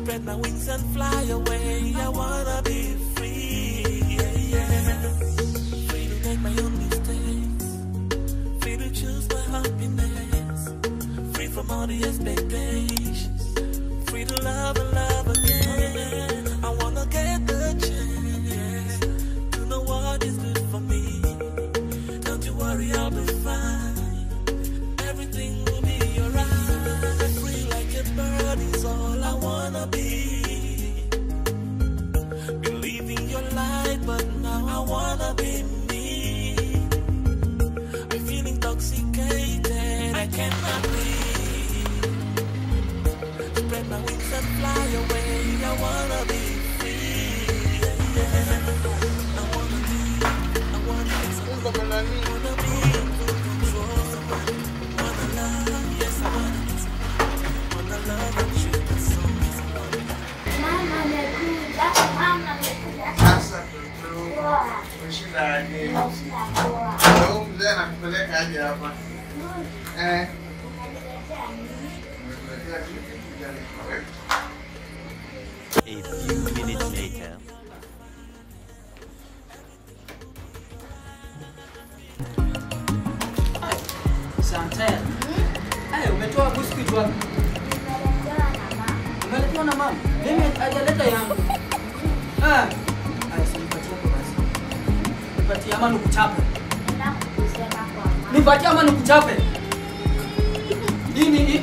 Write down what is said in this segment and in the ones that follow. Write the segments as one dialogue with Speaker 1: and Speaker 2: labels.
Speaker 1: Spread my wings and fly away. I wanna be free, free to make my own mistakes, free to choose my happiness, free from all the expectations, free to love and love again. I wanna get the chance to know what is good for me. Don't you worry, I'll be fine. Everything will be alright. Free like a bird is all I wanna be. Believe in your light, but now I wanna be me. I'm feeling intoxicated, I cannot breathe. Spread my wings and fly away. I wanna be free. I wanna be in control. Wanna love, yes I wanna be. Wanna love and shoot the song.
Speaker 2: Mama amekuja.
Speaker 3: Sasa tutu. Mshinda aje. Leo mzee anakupeleka aje hapa?
Speaker 4: A few minutes later.
Speaker 5: Chantel. Umetoa biscuit wapi? Umeletewa na mama. Mimi hajaleta yangu. Nipatie kwa basi. Nipatie ama nikuchape. Nipatie ama nikuchape. Nini?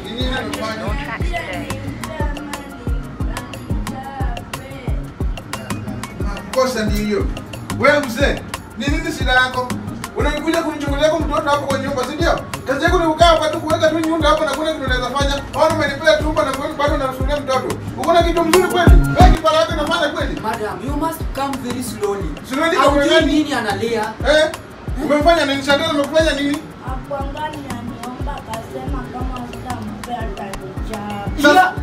Speaker 3: Nini anafanya? Kosa ni hiyo. Wewe mzee, ni nini shida yako? Unakuja kunichungulia kwa mtoto hapo kwa nyumba, si ndio? Kazi yako ni kukaa hapa tu kuweka tu nyumba hapo na kuna kitu unaweza fanya. Au umenipea tumba na bado unasulia mtoto. Uko na kitu mzuri kweli? Wewe kipara yako unafanya kweli?
Speaker 5: Madam, you must come very slowly.
Speaker 3: Slowly
Speaker 5: Au
Speaker 3: kwa
Speaker 5: nini analia?
Speaker 3: Umefanya nini? Chantel umefanya nini?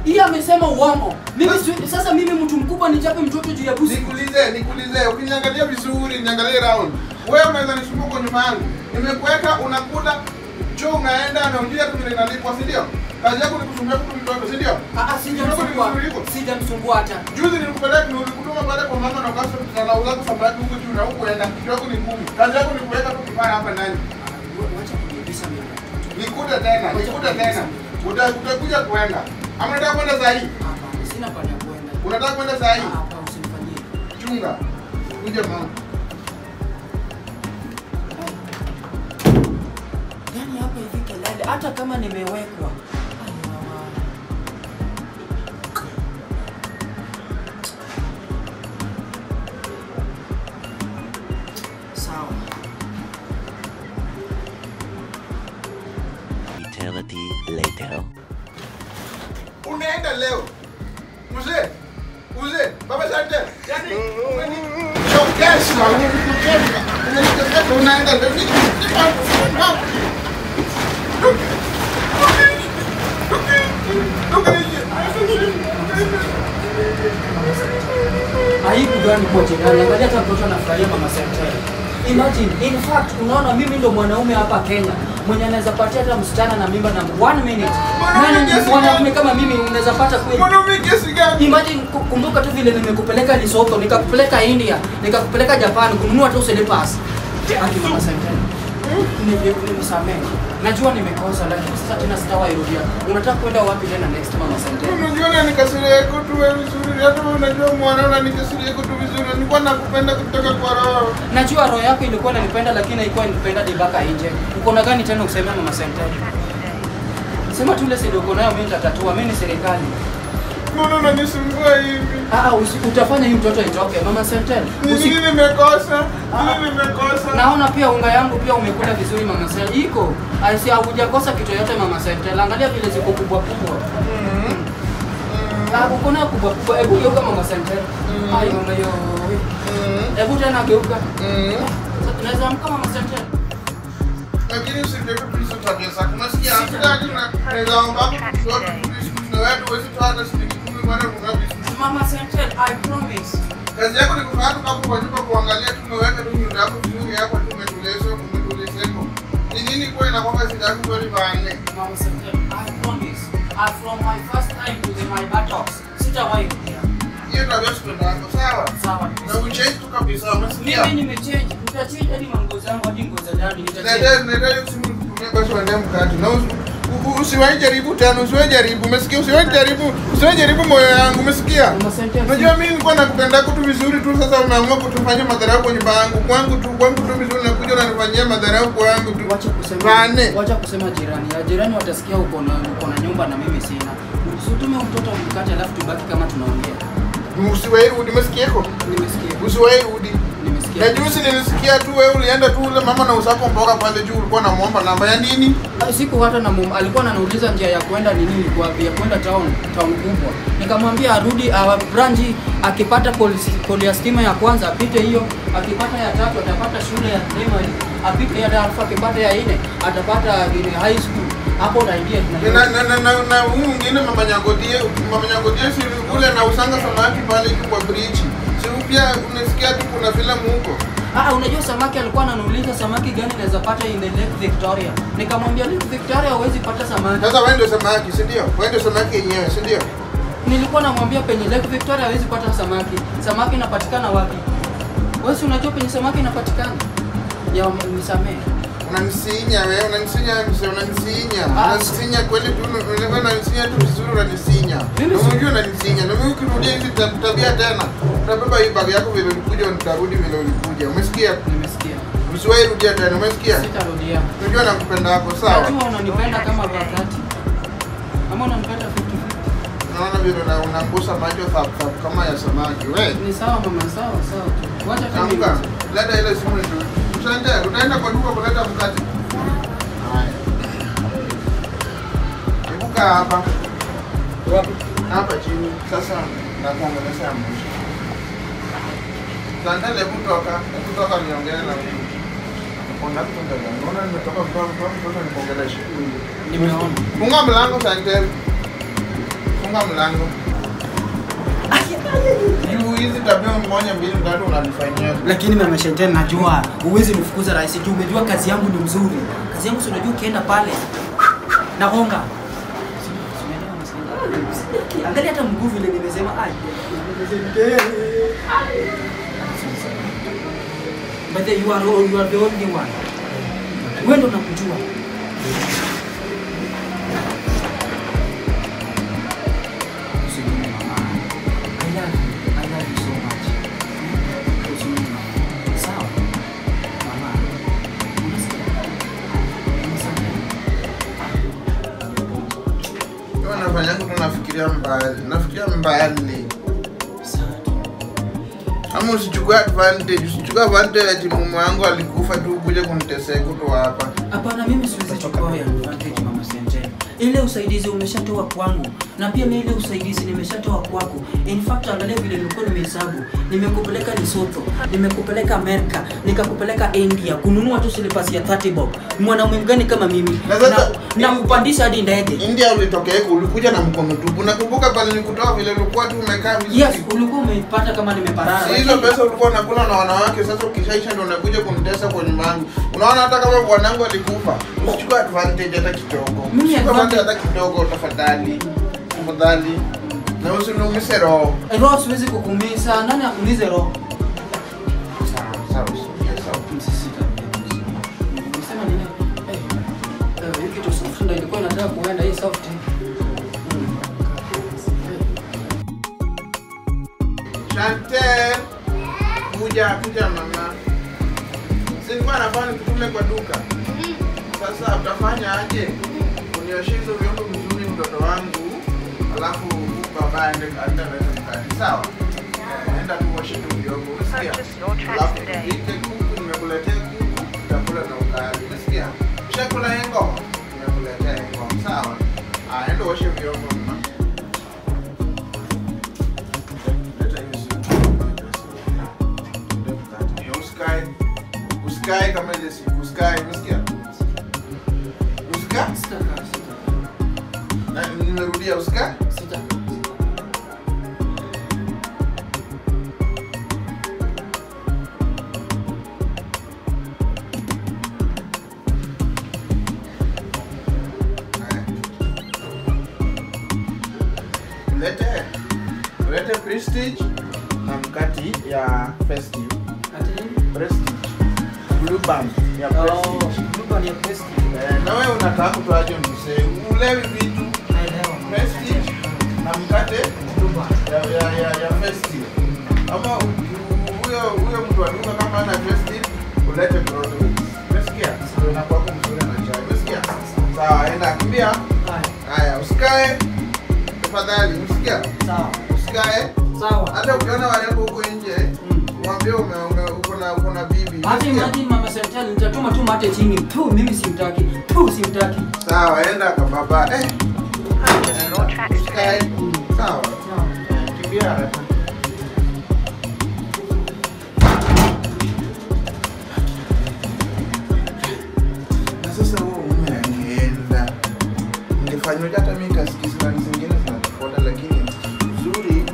Speaker 5: Hii amesema uongo. Sasa mimi mtu mkubwa nichape mtoto juu ya busi.
Speaker 3: Nikuulize, ukiniangalia vizuri, niangalie round. Wewe unaweza nisumbua kwa nyuma yangu. Nimekuweka unakula, choo unaenda na unjia tu vile inalipwa, si ndio? Kazi yako ni kusumbua mtoto, si ndio?
Speaker 5: Sijamsumbua hata.
Speaker 3: Juzi nilikupeleka nilikutuma pale kwa mama na ukasa tunauza kwa samaki huko juu na huko enda kidogo ni ngumu. Kazi yako ni kuweka tu kipara hapa ndani.
Speaker 5: Wacha kunibisha mimi.
Speaker 3: Nikuta tena. Utakuja kuenda. Ama unataka kwenda saa hii?
Speaker 5: Hapana, sina kwenda kwenda.
Speaker 3: Unataka kwenda saa hii?
Speaker 5: Hapana, usinifanyie.
Speaker 3: Chunga. Kuja mama.
Speaker 5: Yaani hapa hivi kelele hata kama nimewekwa. Sawa.
Speaker 4: Eternity later.
Speaker 3: Unaenda leo. Mzee. Baba Chantel. Yaani showcase na unaenda leo.
Speaker 5: Aibu gani kwa jirani? Angalia hata mtoto anafurahia mama Chantel. Imagine, in fact, unaona mimi ndo mwanaume hapa Kenya mwenye anaweza patia hata msichana na mimba na 1 minute. Mwanaume kama mimi unaweza pata kweli?
Speaker 3: Mwanaume kiasi gani?
Speaker 5: Imagine, kumbuka tu vile nimekupeleka Lesotho, nikakupeleka India, nikakupeleka Japan kununua tu slippers. Aki mama Chantel. Nimesamehe. Najua nimekosa lakini sasa tena sitawairudia. Unataka kwenda wapi tena next mama Chantel?
Speaker 3: Unajua nikasiria yako tu vizuri. Hata unajua mwanao nikasiria yako tu vizuri. Nilikuwa nakupenda kutoka kwa roho.
Speaker 5: Najua roho yako ilikuwa inanipenda lakini haikuwa inanipenda dibaka nje. Uko na gani tena useme mama Chantel? Sema tu ile sido uko nayo mimi nitatatua. Mimi ni serikali.
Speaker 3: Mbona unanisumbua hivi?
Speaker 5: Utafanya hii mtoto itoke mama Chantel.
Speaker 3: Nini nimekosa?
Speaker 5: Naona pia unga yangu pia umekula vizuri mama Chantel. Iko. Asi hujakosa kitu yote mama Chantel. Angalia vile ziko kubwa kubwa. Uko na kubwa kubwa. Hebu geuka mama Chantel. Ai mama yo. Hebu tena geuka. Sasa tunaweza amka mama Chantel.
Speaker 3: Lakini usipeke pesa tabia. Unasikia hata naweza omba mtoto na wewe uweze hata shilingi 10 mara ngapi?
Speaker 5: Mama Chantel, I promise.
Speaker 3: Kazi yako ni kukaa tu hapo kwa nyumba kuangalia tumeweka tu nyumba yako vizuri hapa tumetuleza. Ni nini wewe na kwamba sitaki kweli bane.
Speaker 5: Mama Senten, I promise. From my first time to my buttocks. Sitawahi rudia.
Speaker 3: Hiyo tabia sipendako, sawa?
Speaker 5: Sawa.
Speaker 3: Na uchange tu kabisa, umesikia?
Speaker 5: Mimi nimechange. Nitachange hadi mango zangu hadi nguo za ndani nitachange.
Speaker 3: Ndio usitumie basi wende mkate. Na usiwahi jaribu tena, usiwahi jaribu. Umesikia? Usiwahi jaribu moyo yangu, umesikia?
Speaker 5: Mama Senten.
Speaker 3: Unajua mimi nilikuwa nakupenda tu vizuri tu, sasa umeamua kutufanyia madharau kwa nyumba yangu. Kwangu tu vizuri na kuja unanifanyia madharau kwangu tu.
Speaker 5: Wacha kusema jirani. Jirani watasikia uko na nyumba na mimi sina. Usitume mtoto mkate alafu tubaki kama tunaongea.
Speaker 3: Usiwahi rudi, umesikia?
Speaker 5: Nimesikia.
Speaker 3: Usiwahi rudi.
Speaker 5: Nimesikia.
Speaker 3: Na juzi nilisikia tu wewe ulienda tu ule mama na usako mboga pale juu, ulikuwa unamuomba namba ya nini?
Speaker 5: Siku hata na mama alikuwa ananiuliza njia ya kwenda nini ya kwenda town kubwa. Nikamwambia arudi branch akipata pole ya stima ya kwanza apite hiyo, akipata ya tatu atapata shule ya primary, apite ya alfa akipata ya 4 atapata high school. Hapo naingia
Speaker 3: na huyu mwingine mama Nyagodie si ule na usanga samaki pale kwa bridge. Si pia unasikia tu kuna filamu huko.
Speaker 5: Unajua samaki alikuwa ananiuliza samaki gani naweza pata in the Lake Victoria. Nikamwambia Lake Victoria huwezi pata samaki.
Speaker 3: Sasa wewe ndio samaki, si ndio? Wewe ndio samaki yenyewe, si ndio?
Speaker 5: Nilikuwa namwambia penye Lake Victoria hawezi pata samaki. Samaki inapatikana wapi? Wewe si unajua penye samaki inapatikana? Ya nisamee.
Speaker 3: Unanisinya wewe, unanisinya kweli tu, wewe unanisinya tu vizuri, unanisinya. Unajua unanisinya. Na mimi ukirudia hizi tabia tena, utabeba hii bag yako vile ulikuja nitarudi vile ulikuja. Umesikia?
Speaker 5: Nimesikia.
Speaker 3: Usiwahi rudia tena, umesikia?
Speaker 5: Sitarudia.
Speaker 3: Unajua nakupenda hapo, sawa?
Speaker 5: Najua unanipenda kama wakati. Ama unanipenda 50-50.
Speaker 3: Naona vile unambusa macho kama ya samaki. Wewe
Speaker 5: ni sawa mama, sawa tu. Wacha
Speaker 3: kamka. Leta ile simu ndio. Utaenda kwa duka kuleta mkate. Haya. Ibuka hapa.
Speaker 5: Wapi?
Speaker 3: Hapa chini. Sasa nakuongelesha mwisho. Sandale kutoka niongee na wewe. Unaona nimetoka kwa mtoto nikuongelesha.
Speaker 5: Nimeona.
Speaker 3: Funga mlango Sandale. Funga mlango. Hizi tabia mmoja mbili tatu unanifanyia.
Speaker 5: Lakini mama Shantel, najua uwezi nifukuza rahisi tu. Umejua kazi yangu ni mzuri. Kazi yangu si unajua ukienda pale na honga. Angalia hata mguu vile nimesema But you are the only one. Wewe ndo unakujua.
Speaker 3: Nafikiria mbali. Ama usichukue advantage ati mume wangu alikufa tu kuja kuniteseka tu hapa.
Speaker 5: Hapana, mimi siwezi chukua advantage mama Shantel. Ile usaidizi umeshatoa kwangu na pia mimi ile usaidizi nimeshatoa kwako. In fact angalia vile nilikuwa nimehesabu. Nimekupeleka Lesotho, nimekupeleka Amerika, nikakupeleka India kununua tu slippers ya 30 bob. Mwanaume mgani kama mimi? Na kupandisha hadi ndege.
Speaker 3: India ulitokea ulikuja na mkono tupu. Nakumbuka pale nilikutoa vile ulikuwa tu umekaa vizuri.
Speaker 5: Yes, ulikuwa umeipata kama nimeparara.
Speaker 3: Hizo pesa ulikuwa unakula na wanawake, sasa ukishaisha ndio unakuja kunitesa kwa nyumba yangu. Unaona hata kama bwanangu alikufa, usichukue advantage hata kidogo.
Speaker 5: Mimi
Speaker 3: hata kidogo tafadhali. Tafadhali. Na usinumise roho.
Speaker 5: Roho siwezi kukuumiza. Nani akuulize roho?
Speaker 3: Sawa.
Speaker 5: Msisita. Unasema nini? Hii kitu soft ndio ilikuwa inataka kuenda hii soft.
Speaker 3: Chantel. Kuja mama. Sikuwa nafanya kutume kwa duka. Sasa utafanya aje? Unioshie hizo vyombo vizuri mtoto wangu. Alafu baba aende mkate. Sawa? Enda kuosha tu vyombo. Unasikia? Alafu nipike kuku, nimekuletea kuku, utakula na ugali. Unasikia? Ushakula yengo? Nimekuletea yengo. Sawa? Enda uoshe vyombo mama. Usikae kama ile siku. Usikae, unasikia? Usikae? Nimerudia usikae? Ulete Prestige na mkati ya Festive.
Speaker 5: Ati
Speaker 3: Prestige. Blue Band ya Prestige.
Speaker 5: Blue Band ya Prestige.
Speaker 3: Na wewe unataka kutoaje mzee? Ulewi vitu.
Speaker 5: Naelewa.
Speaker 3: Prestige na mkate
Speaker 5: Blue Band.
Speaker 3: ya Festive. Ama huyo mtu wa duka kama ana Festive, ulete Broadway. Umesikia? Sio na kwako mzuri na chai. Umesikia? Sawa, enda kimbia. Haya, usikae. Tafadhali, umesikia?
Speaker 5: Sawa.
Speaker 3: Usikae.
Speaker 5: Sawa.
Speaker 3: Hata ukiona walipo huko nje, mwambie uko na bibi.
Speaker 5: Hadi mama Sentali nitatuma tu mate chini. Tu mimi simtaki.
Speaker 3: Sawa, enda kababa. Usikae. Sawa. Kimbia haraka. Na sasa wewe umeenda. Ningefanya hata mimi kasikizana zingine zinafuata, lakini nzuri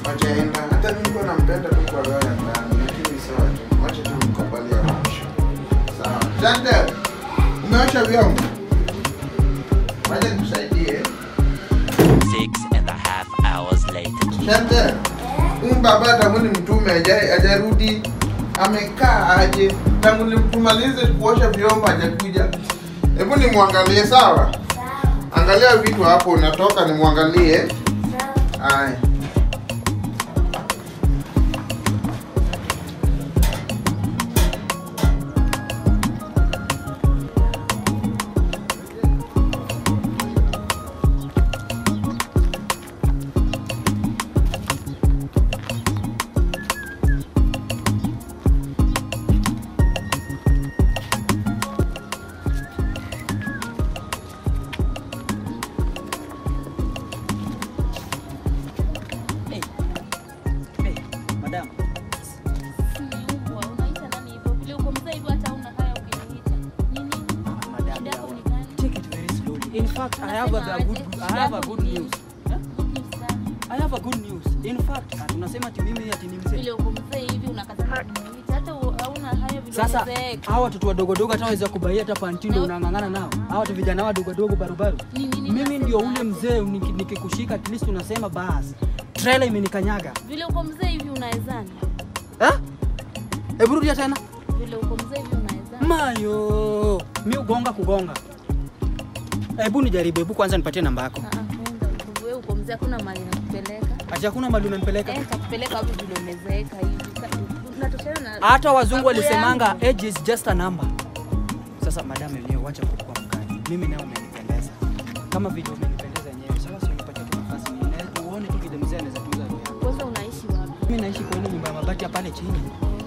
Speaker 3: wajaenda. Hata mimi niko nampenda tu kwa roho ya ndani, lakini sawa tu. Wacha tu mkubali ya mwisho. Sawa. Chantel, umeosha vyombo? Wacha nikusaidie.
Speaker 4: 6.5 hours later.
Speaker 3: Chantel, baba tangu nimtume hajarudi. Amekaa aje? Tangu nimtumalize kuosha vyombo hajakuja. Hebu nimwangalie, sawa? Angalia vitu hapo unatoka, nimwangalie. Haya.
Speaker 5: In fact, I have a good news. I have a good news. In fact, tunasema ati mimi ati ni mzee.
Speaker 2: Vile uko mzee hivi unakazana hata hauna hayo vile.
Speaker 5: Sasa hawa watoto wadogo hata waweza kubaia hata pantindo unangangana nao. Hawa watu vijana wadogo barubaru. Mimi ndio ule mzee nikikushika at least unasema basi. Trailer imenikanyaga.
Speaker 2: Vile uko mzee hivi unawezana.
Speaker 5: Hebu rudia tena.
Speaker 2: Vile uko mzee hivi unawezana.
Speaker 5: Mayo, mimi kugonga. Hebu nijaribu, hebu kwanza nipatie namba yako.
Speaker 2: Wewe uko mzee, hakuna mahali nakupeleka.
Speaker 5: Ati hakuna mahali unanipeleka?
Speaker 2: Nakupeleka hapo vile umezeeka hivi. Unatoshana na
Speaker 5: hata wazungu walisemanga age is just a number. Sasa madam yenyewe wacha kukua mkali. Mimi nao umenipendeza. Kama video umenipendeza yenyewe. Sasa sio nipatie tu nafasi mimi. Uone tu vile mzee anaweza tuza roho yako.
Speaker 2: Kwanza unaishi wapi?
Speaker 5: Mimi naishi kwa ile nyumba ya mabati pale chini.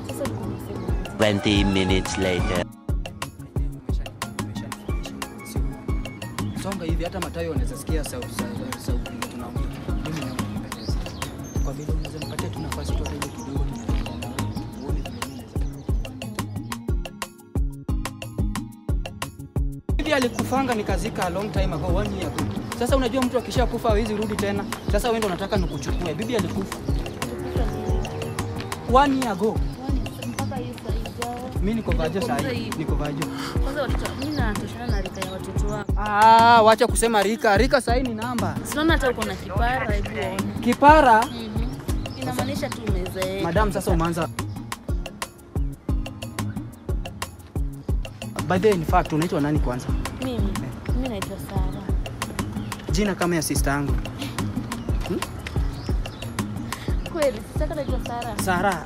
Speaker 2: Sasa uko mzee.
Speaker 4: 20 minutes later.
Speaker 5: Songa hivi hata Matayo anaweza sikia sauti tunaongea. Mimi nao umenipendeza. Kwa vile unaweza nipatie tu nafasi tu ile kidogo tunaongea. Uone vile mimi naweza. Bibi alikufanga nikazika a long time ago, 1 year ago. Sasa unajua mtu akishakufa hawezi rudi tena. Sasa wewe ndio unataka nikuchukue. Bibi alikufa 1 year ago.
Speaker 2: Mpaka hiyo saa hiyo.
Speaker 5: Mimi niko vajo sasa hivi. Niko vajo.
Speaker 2: Kwanza watoto mimi natoshana na rika ya watoto wako.
Speaker 5: Wacha kusema rika. Rika sasa ni namba.
Speaker 2: Sinaona hata uko na kipara hivi uone.
Speaker 5: Kipara?
Speaker 2: Inamaanisha tu umezeeka.
Speaker 5: Madam sasa umeanza. By the way, in fact unaitwa nani kwanza?
Speaker 2: Mimi naitwa Sara.
Speaker 5: Jina kama ya sister yangu.
Speaker 2: Kweli, sasa naitwa Sara.
Speaker 5: Sara.